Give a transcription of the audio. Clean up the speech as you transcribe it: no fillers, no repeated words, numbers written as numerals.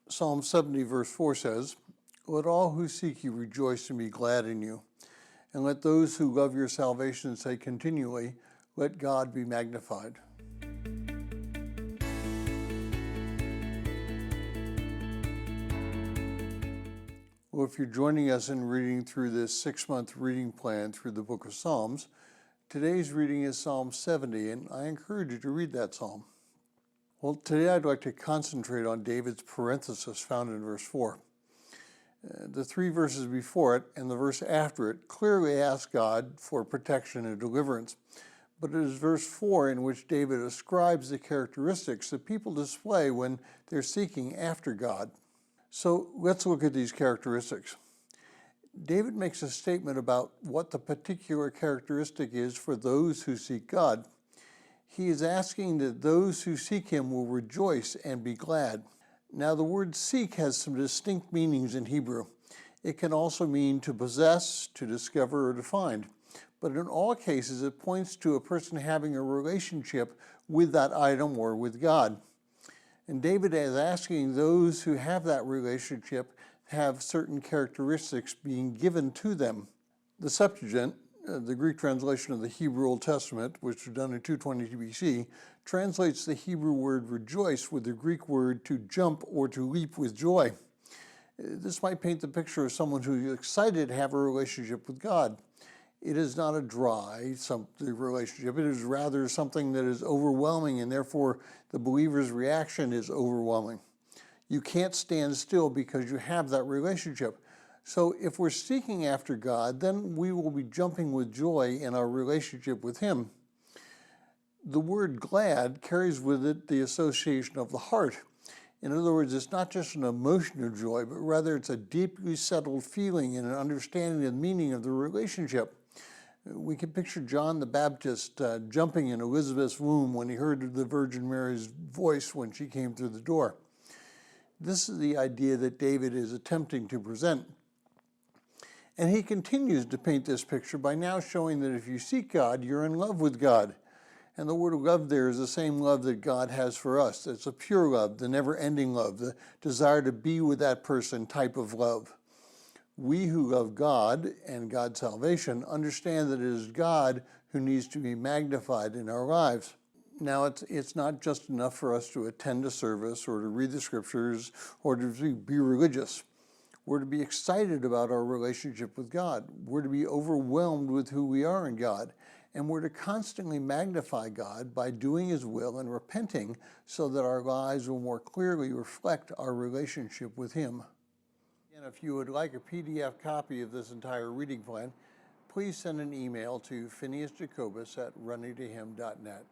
Psalm 70 verse 4 says, "Let all who seek you rejoice and be glad in you. And let those who love your salvation say continually, let God be magnified." Well, if you're joining us in reading through this 6-month reading plan through the book of Psalms, today's reading is Psalm 70, and I encourage you to read that psalm. Well, today I'd like to concentrate on David's parenthesis found in verse 4. The 3 verses before it and the verse after it clearly ask God for protection and deliverance. But it is verse 4 in which David ascribes the characteristics that people display when they're seeking after God. So let's look at these characteristics. David makes a statement about what the particular characteristic is for those who seek God. He is asking that those who seek him will rejoice and be glad. Now, the word seek has some distinct meanings in Hebrew. It can also mean to possess, to discover, or to find. But in all cases, it points to a person having a relationship with that item or with God. And David is asking those who have that relationship have certain characteristics being given to them. The Septuagint, the Greek translation of the Hebrew Old Testament, which was done in 222 BC, translates the Hebrew word rejoice with the Greek word to jump or to leap with joy. This might paint the picture of someone who is excited to have a relationship with God. It is not a dry relationship. It is rather something that is overwhelming, and therefore the believer's reaction is overwhelming. You can't stand still because you have that relationship. So if we're seeking after God, then we will be jumping with joy in our relationship with him. The word glad carries with it the association of the heart. In other words, it's not just an emotion of joy, but rather it's a deeply settled feeling and an understanding of the meaning of the relationship. We can picture John the Baptist jumping in Elizabeth's womb when he heard the Virgin Mary's voice when she came through the door. This is the idea that David is attempting to present. And he continues to paint this picture by now showing that if you seek God, you're in love with God. And the word love there is the same love that God has for us. It's a pure love, the never-ending love, the desire to be with that person type of love. We who love God and God's salvation understand that it is God who needs to be magnified in our lives. Now, it's not just enough for us to attend a service or to read the scriptures or to be religious. We're to be excited about our relationship with God. We're to be overwhelmed with who we are in God. And we're to constantly magnify God by doing his will and repenting so that our lives will more clearly reflect our relationship with him. And if you would like a PDF copy of this entire reading plan, please send an email to phineasjacobus@runningtohim.net.